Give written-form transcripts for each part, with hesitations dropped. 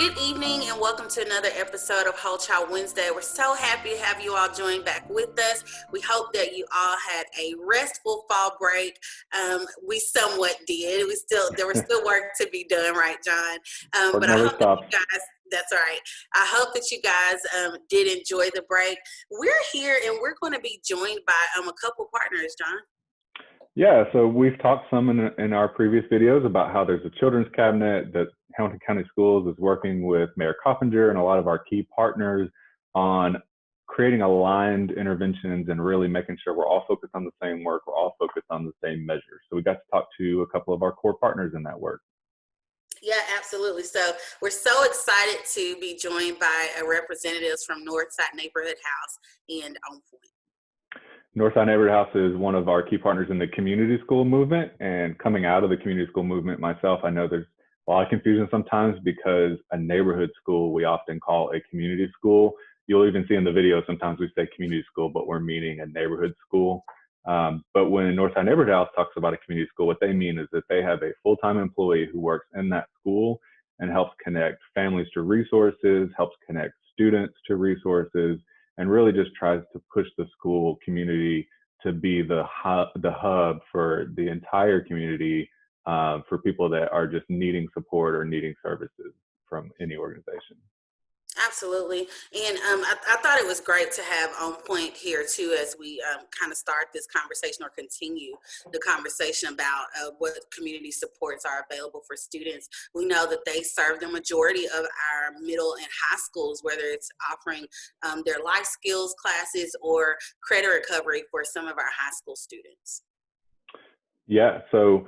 Good evening and welcome to another episode of Whole Child Wednesday. We're so happy to have you all join back with us. We hope that you all had a restful fall break. We somewhat did. There was still work to be done, right, John? But I hope that you guys, that's right. I hope that you guys did enjoy the break. We're here and we're going to be joined by a couple partners, John. Yeah, so we've talked some in our previous videos about how there's a children's cabinet that Hamilton County Schools is working with Mayor Coppinger and a lot of our key partners on creating aligned interventions and really making sure we're all focused on the same work, we're all focused on the same measures. So we got to talk to a couple of our core partners in that work. Yeah, absolutely. So we're so excited to be joined by representatives from Northside Neighborhood House and OnPoint. Northside Neighborhood House is one of our key partners in the community school movement, and coming out of the community school movement myself, I know there's a lot of confusion sometimes because a neighborhood school we often call a community school. You'll even see in the video sometimes we say community school, but we're meaning a neighborhood school. But when Northside Neighborhood House talks about a community school, what they mean is that they have a full-time employee who works in that school and helps connect families to resources, helps connect students to resources, and really just tries to push the school community to be the hub for the entire community for people that are just needing support or needing services from any organization. Absolutely. And I thought it was great to have OnPoint here too as we kind of start this conversation or continue the conversation about what community supports are available for students. We know that they serve the majority of our middle and high schools, whether it's offering their life skills classes or credit recovery for some of our high school students. Yeah, so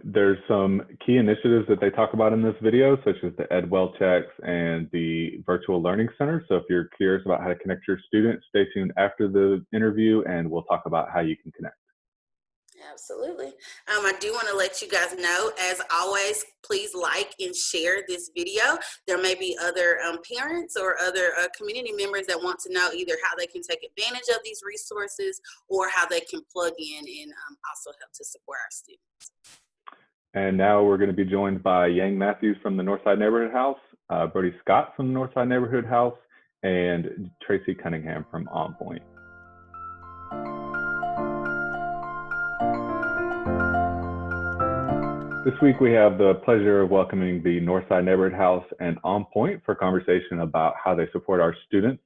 there's some key initiatives that they talk about in this video, such as the EdWell checks and the virtual learning center. So if you're curious about how to connect your students, stay tuned after the interview and we'll talk about how you can connect. Absolutely. I do want to let you guys know, as always, please like and share this video. There may be other parents or other community members that want to know either how they can take advantage of these resources or how they can plug in and also help to support our students. And now we're going to be joined by Yang Matthews from the Northside Neighborhood House, Brody Scott from the Northside Neighborhood House, and Tracy Cunningham from OnPoint. This week we have the pleasure of welcoming the Northside Neighborhood House and OnPoint for conversation about how they support our students.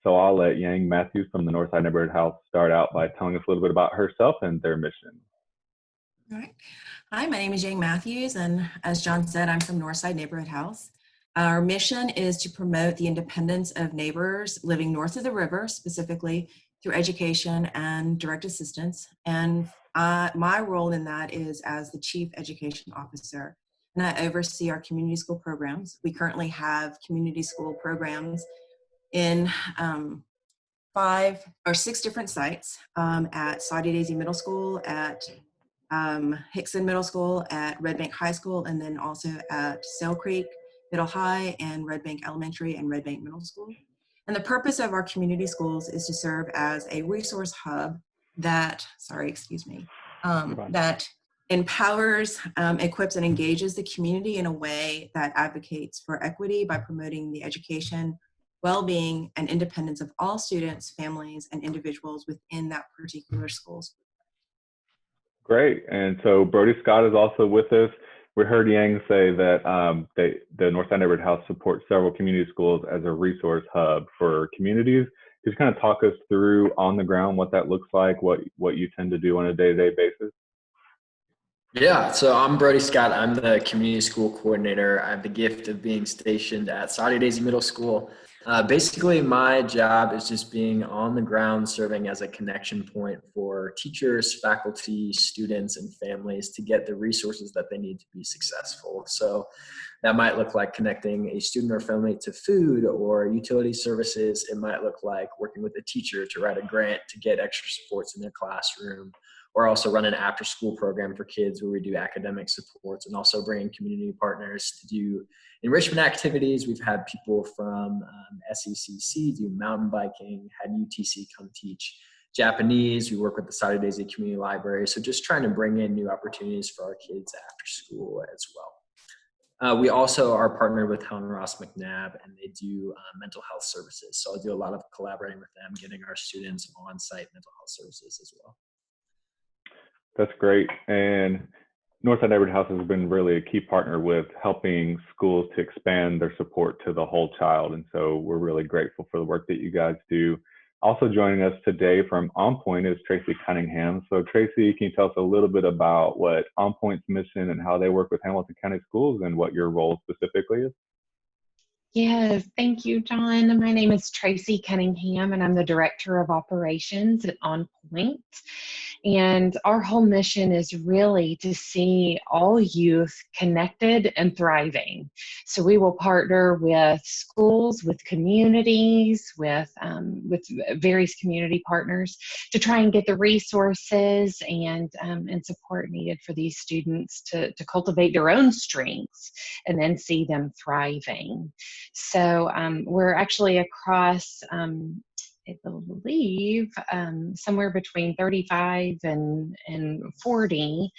So I'll let Yang Matthews from the Northside Neighborhood House start out by telling us a little bit about herself and their mission. All right. Hi, my name is Yang Matthews, and as John said, I'm from Northside Neighborhood House. Our mission is to promote the independence of neighbors living north of the river, specifically through education and direct assistance. And my role in that is as the Chief Education Officer, and I oversee our community school programs. We currently have community school programs in 5 or 6 different sites at Saudi Daisy Middle School, at Hickson Middle School, at Red Bank High School, and then also at Sail Creek Middle High and Red Bank Elementary and Red Bank Middle School. And the purpose of our community schools is to serve as a resource hub that, that empowers, equips, and engages the community in a way that advocates for equity by promoting the education, well-being, and independence of all students, families, and individuals within that particular school. Great. And so Brody Scott is also with us. We heard Yang say that the Northside Neighborhood House supports several community schools as a resource hub for communities. Just kind of talk us through on the ground what that looks like, what you tend to do on a day-to-day basis. Yeah, so I'm Brody Scott. I'm the community school coordinator. I have the gift of being stationed at Saudi Daisy Middle School. Basically, my job is just being on the ground, serving as a connection point for teachers, faculty, students, and families to get the resources that they need to be successful. So that might look like connecting a student or family to food or utility services. It might look like working with a teacher to write a grant to get extra supports in their classroom, or also run an after-school program for kids where we do academic supports, and also bringing community partners to do enrichment activities. We've had people from SECC do mountain biking, had UTC come teach Japanese. We work with the Saudi Daisy Community Library. So just trying to bring in new opportunities for our kids after school as well. We also are partnered with Helen Ross McNabb, and they do mental health services. So I do a lot of collaborating with them, getting our students on-site mental health services as well. That's great. And Northside Neighborhood House has been really a key partner with helping schools to expand their support to the whole child. And so we're really grateful for the work that you guys do. Also joining us today from OnPoint is Tracy Cunningham. So Tracy, can you tell us a little bit about what OnPoint's mission and how they work with Hamilton County Schools and what your role specifically is? Yes, thank you, John. My name is Tracy Cunningham, and I'm the Director of Operations at OnPoint. And our whole mission is really to see all youth connected and thriving. So we will partner with schools, with communities, with various community partners to try and get the resources and support needed for these students to cultivate their own strengths and then see them thriving. So we're actually across, I believe, somewhere between 35 and 40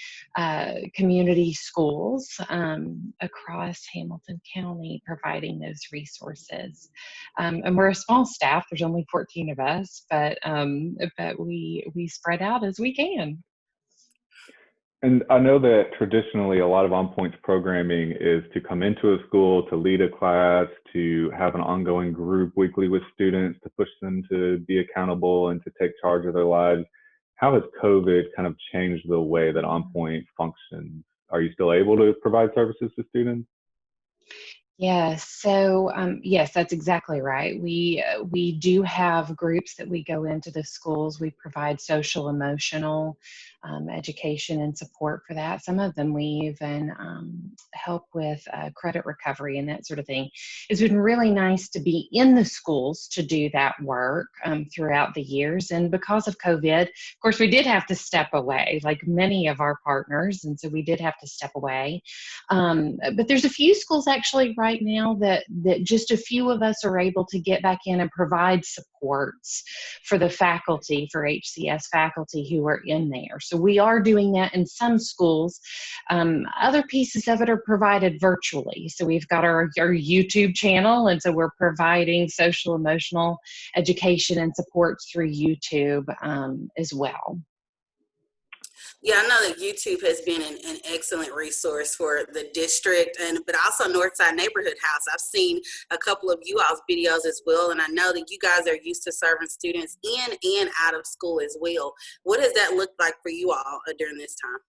community schools across Hamilton County providing those resources. And we're a small staff. There's only 14 of us, but we spread out as we can. And I know that traditionally a lot of OnPoint's programming is to come into a school, to lead a class, to have an ongoing group weekly with students, to push them to be accountable and to take charge of their lives. How has COVID kind of changed the way that OnPoint functions? Are you still able to provide services to students? Yes, so yes, that's exactly right. We do have groups that we go into the schools. We provide social, emotional education and support for that. Some of them we even help with credit recovery and that sort of thing. It's been really nice to be in the schools to do that work throughout the years. And because of COVID, of course, we did have to step away, like many of our partners, and so we did have to step away. But there's a few schools actually right now that just a few of us are able to get back in and provide supports for the faculty, for HCS faculty who are in there. So we are doing that in some schools. Other pieces of it are provided virtually. So we've got our YouTube channel, and so we're providing social emotional education and support through YouTube as well. Yeah, I know that YouTube has been an excellent resource for the district, but also Northside Neighborhood House. I've seen a couple of you all's videos as well, and I know that you guys are used to serving students in and out of school as well. What does that look like for you all during this time?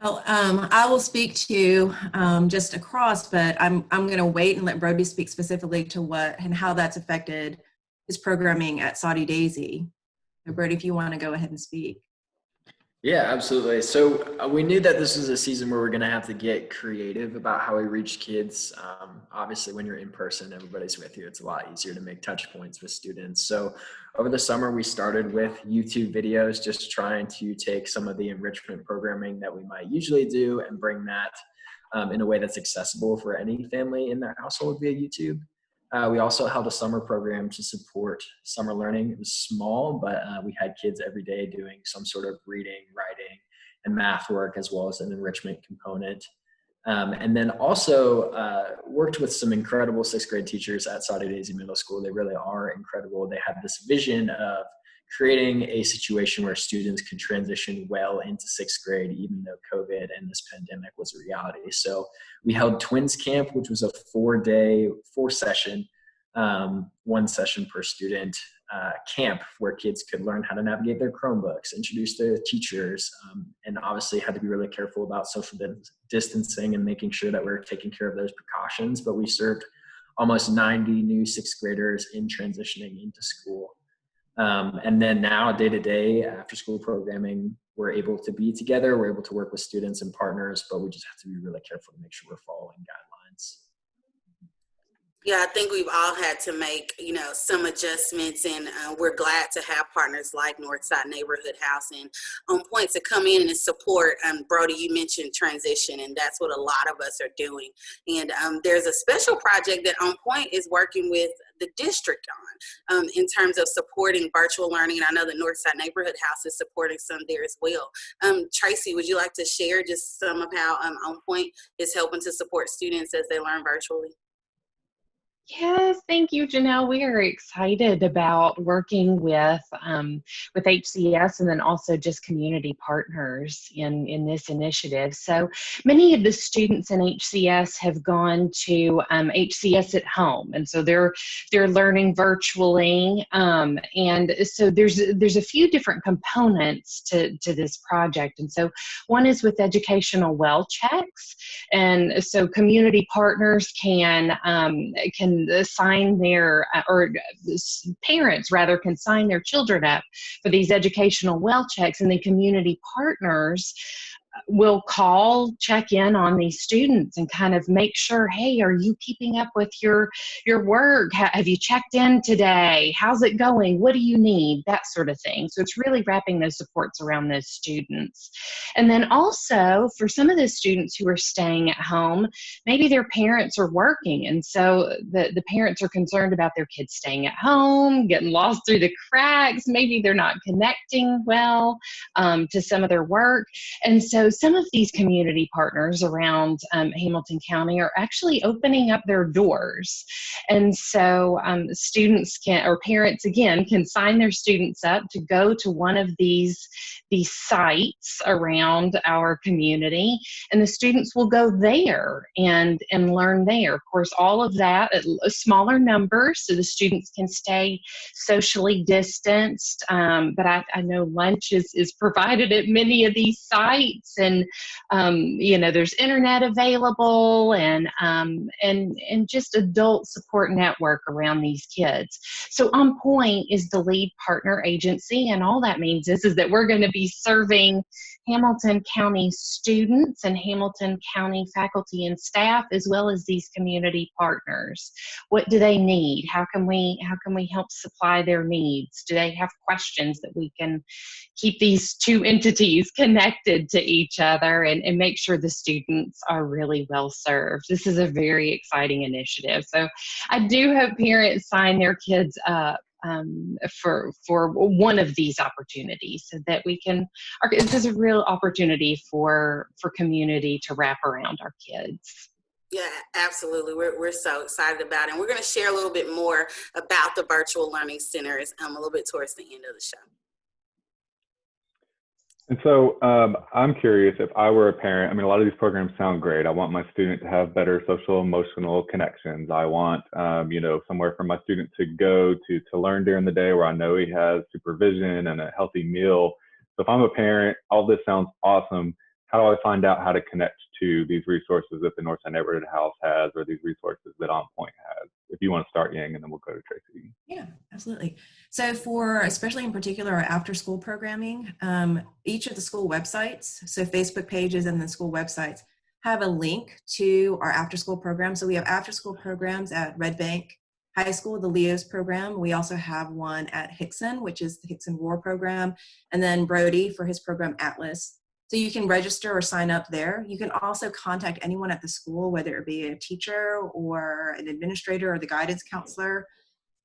Well, I will speak to just across, but I'm going to wait and let Brody speak specifically to what and how that's affected his programming at Saudi Daisy. So Brody, if you want to go ahead and speak. Yeah, absolutely. So we knew that this was a season where we're going to have to get creative about how we reach kids. Obviously, when you're in person, everybody's with you. It's a lot easier to make touch points with students. So over the summer, we started with YouTube videos, just trying to take some of the enrichment programming that we might usually do and bring that in a way that's accessible for any family in their household via YouTube. We also held a summer program to support summer learning. It was small, but we had kids every day doing some sort of reading, writing, and math work, as well as an enrichment component. And then also worked with some incredible sixth grade teachers at Saudi Daisy Middle School. They really are incredible. They had this vision of creating a situation where students could transition well into sixth grade, even though COVID and this pandemic was a reality. So we held Twins Camp, which was a 4-day, 4-session, 1 session per student camp where kids could learn how to navigate their Chromebooks, introduce their teachers, and obviously had to be really careful about social distancing and making sure that we're taking care of those precautions. But we served almost 90 new sixth graders in transitioning into school. And then now day-to-day after school programming, we're able to be together, we're able to work with students and partners, but we just have to be really careful to make sure we're following guidelines. Yeah, I think we've all had to make, some adjustments, and we're glad to have partners like Northside Neighborhood House and OnPoint to come in and support. Brody, you mentioned transition, and that's what a lot of us are doing. And there's a special project that OnPoint is working with the district on in terms of supporting virtual learning. And I know the Northside Neighborhood House is supporting some there as well. Tracy, would you like to share just some of how OnPoint is helping to support students as they learn virtually? Yes, thank you, Janelle. We are excited about working with HCS and then also just community partners in this initiative. So many of the students in HCS have gone to HCS at home, and so they're learning virtually. And so there's a few different components to this project, and so one is with educational well checks, and so community partners can sign their, or parents rather, can sign their children up for these educational well checks, and then community partners will call, check in on these students and kind of make sure, hey, are you keeping up with your work? Have you checked in today? How's it going? What do you need? That sort of thing. So it's really wrapping those supports around those students. And then also for some of the students who are staying at home, maybe their parents are working, and so the parents are concerned about their kids staying at home, getting lost through the cracks. Maybe they're not connecting well to some of their work. And so some of these community partners around Hamilton County are actually opening up their doors. And so students can, or parents again, can sign their students up to go to one of these sites around our community, and the students will go there and learn there. Of course, all of that at smaller numbers so the students can stay socially distanced. But I know lunch is provided at many of these sites, and there's internet available, and just adult support network around these kids. So OnPoint is the lead partner agency, and all that means is that we're going to be serving Hamilton County students and Hamilton County faculty and staff, as well as these community partners. What do they need? How can we help supply their needs? Do they have questions that we can keep these two entities connected to each other and make sure the students are really well served? This is a very exciting initiative. So I do hope parents sign their kids up for one of these opportunities, so that we can, this is a real opportunity for community to wrap around our kids. Yeah, absolutely. We're so excited about it. And we're going to share a little bit more about the virtual learning centers a little bit towards the end of the show. And so I'm curious, if I were a parent, I mean, a lot of these programs sound great. I want my student to have better social emotional connections. I want, somewhere for my student to go to learn during the day where I know he has supervision and a healthy meal. So if I'm a parent, all this sounds awesome. How do I find out how to connect to these resources that the Northside Neighborhood House has, or these resources that OnPoint has? If you want to start, Yang, and then we'll go to Tracy. Yeah, absolutely. So for, especially in particular, our after school programming, each of the school websites, so Facebook pages and the school websites, have a link to our after school program. So we have after school programs at Red Bank High School, the LEOS program. We also have one at Hickson, which is the Hickson War program, and then Brody for his program Atlas. So you can register or sign up there. You can also contact anyone at the school, whether it be a teacher or an administrator or the guidance counselor.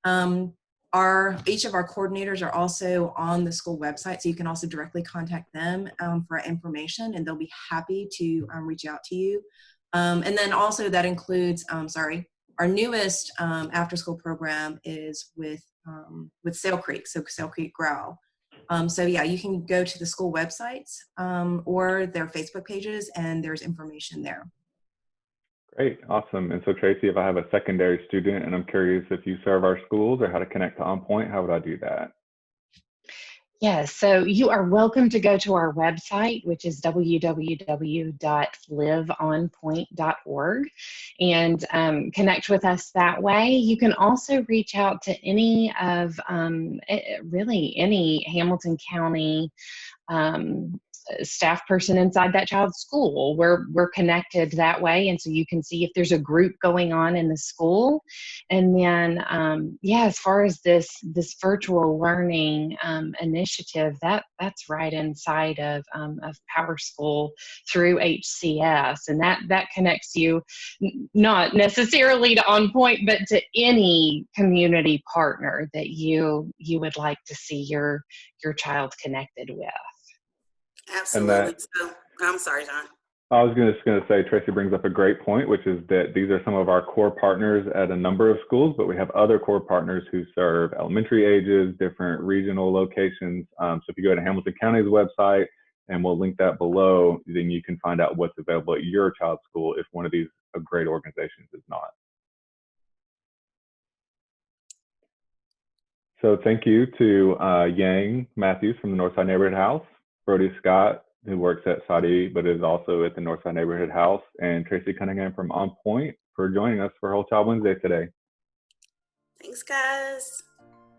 Each of our coordinators are also on the school website, so you can also directly contact them for information, and they'll be happy to reach out to you. And then also that includes, our newest after-school program is with Sail Creek, so Sail Creek Growl. So yeah, you can go to the school websites or their Facebook pages, and there's information there. Great, awesome. And so Tracy, if I have a secondary student and I'm curious if you serve our schools or how to connect to OnPoint, how would I do that? Yes, so you are welcome to go to our website, which is www.liveonpoint.org, and connect with us that way. You can also reach out to any of, really any Hamilton County staff person inside that child's school. We're connected that way, and so you can see if there's a group going on in the school. And then as far as this virtual learning initiative, that's right inside of Power School through HCS, and that connects you not necessarily to OnPoint, but to any community partner that you would like to see your child connected with. Absolutely. So, I'm sorry, John. I was just going to say, Tracy brings up a great point, which is that these are some of our core partners at a number of schools, but we have other core partners who serve elementary ages, different regional locations. So if you go to Hamilton County's website, and we'll link that below, then you can find out what's available at your child's school if one of these great organizations is not. So thank you to Yang Matthews from the Northside Neighborhood House, Brody Scott, who works at Saudi but is also at the Northside Neighborhood House, and Tracy Cunningham from OnPoint for joining us for Whole Child Wednesday today. Thanks, guys.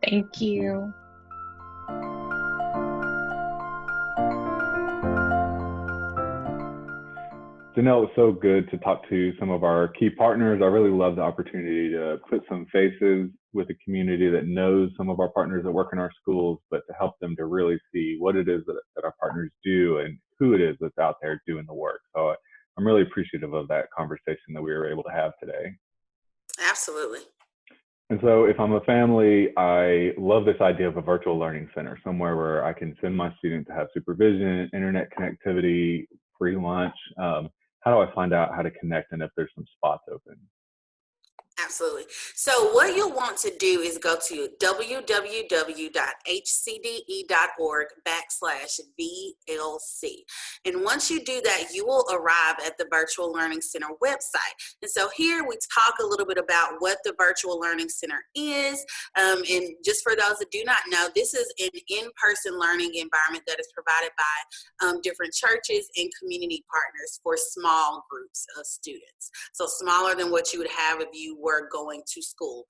Thank you. Janelle, it's so good to talk to some of our key partners. I really love the opportunity to put some faces with a community that knows some of our partners that work in our schools, but to help them to really see what it is that our partners do and who it is that's out there doing the work. So I'm really appreciative of that conversation that we were able to have today. Absolutely. And so if I'm a family, I love this idea of a virtual learning center, somewhere where I can send my student to have supervision, internet connectivity, free lunch. How do I find out how to connect and if there's some spots open? Absolutely. So what you'll want to do is go to www.hcde.org/VLC. And once you do that, you will arrive at the Virtual Learning Center website. And so here we talk a little bit about what the Virtual Learning Center is. And just for those that do not know, this is an in-person learning environment that is provided by different churches and community partners for small groups of students. So smaller than what you would have if you were going to school.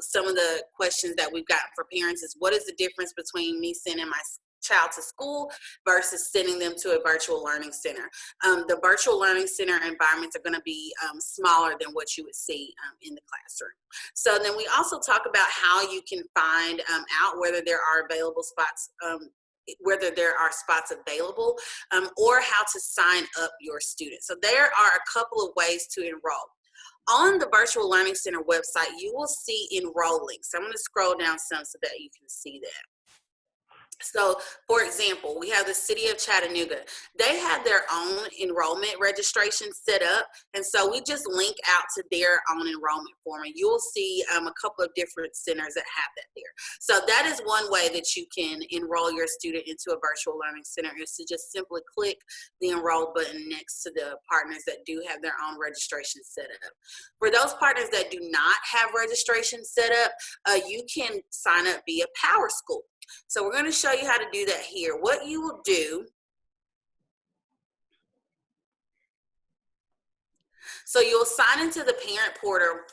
Some of the questions that we've gotten for parents is, what is the difference between me sending my child to school versus sending them to a virtual learning center? The virtual learning center environments are going to be smaller than what you would see in the classroom. So then we also talk about how you can find out whether there are available spots, whether there are spots available, or how to sign up your students. So there are a couple of ways to enroll. On the Virtual Learning Center website, you will see enroll links. So I'm going to scroll down some so that you can see that. So, for example, we have the city of Chattanooga. They have their own enrollment registration set up, and so we just link out to their own enrollment form, and you'll see a couple of different centers that have that there. So that is one way that you can enroll your student into a virtual learning center, is to just simply click the enroll button next to the partners that do have their own registration set up. For those partners that do not have registration set up, you can sign up via Power School. So we're going to show you how to do that here. What you will do, so you'll sign into the parent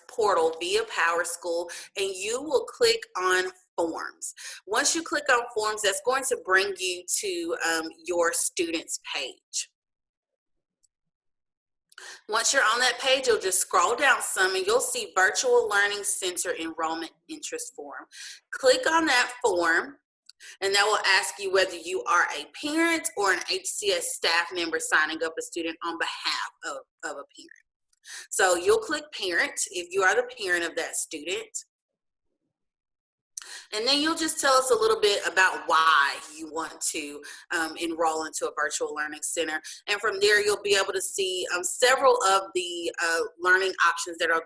portal via Power School, and you will click on Forms. Once you click on Forms, that's going to bring you to your student's page. Once you're on that page, you'll just scroll down some and you'll see Virtual Learning Center Enrollment Interest Form. Click on that form, and that will ask you whether you are a parent or an HCS staff member signing up a student on behalf of a parent. So you'll click parent if you are the parent of that student. And then you'll just tell us a little bit about why you want to enroll into a virtual learning center. And from there, you'll be able to see several of the learning options that are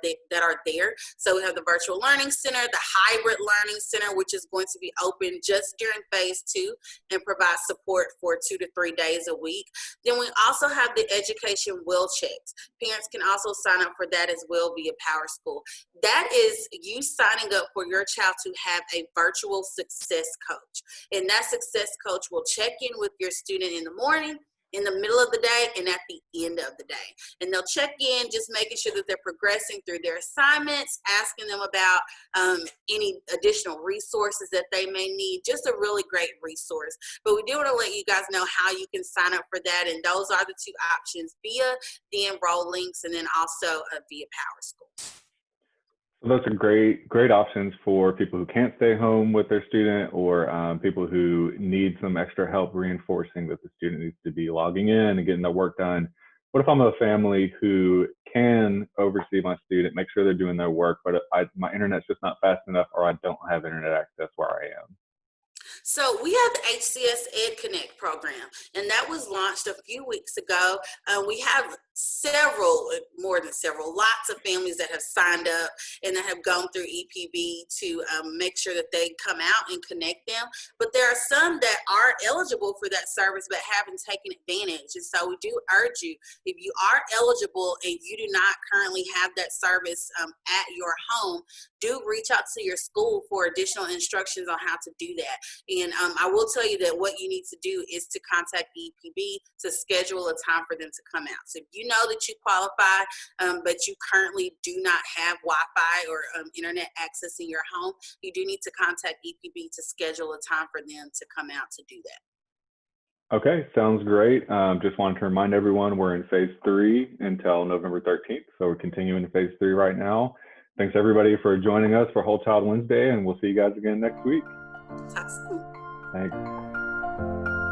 there. So we have the virtual learning center, the hybrid learning center, which is going to be open just during phase 2 and provide support for 2 to 3 days a week. Then we also have the education will checks. Parents can also sign up for that as well via Power School. That is you signing up for your child to have a virtual success coach. And that success coach will check in with your student in the morning in the middle of the day, and at the end of the day. And they'll check in, just making sure that they're progressing through their assignments, asking them about any additional resources that they may need. Just a really great resource. But we do want to let you guys know how you can sign up for that. And those are the two options, via the enroll links and then also via PowerSchool. So those are great options for people who can't stay home with their student, or people who need some extra help reinforcing that the student needs to be logging in and getting their work done. What if I'm a family who can oversee my student, make sure they're doing their work, but my internet's just not fast enough, or I don't have internet access where I am? So we have the HCS EdConnect program, and that was launched a few weeks ago. We have more than several, lots of families that have signed up and that have gone through EPB to make sure that they come out and connect them. But there are some that are eligible for that service but haven't taken advantage. And so we do urge you, if you are eligible and you do not currently have that service at your home, do reach out to your school for additional instructions on how to do that. And I will tell you that what you need to do is to contact EPB to schedule a time for them to come out. So if you know that you qualify, but you currently do not have Wi-Fi or internet access in your home, you do need to contact EPB to schedule a time for them to come out to do that. Okay, sounds great. Just wanted to remind everyone we're in phase 3 until November 13th. So we're continuing in phase 3 right now. Thanks everybody for joining us for Whole Child Wednesday, and we'll see you guys again next week. Talk soon. Thanks.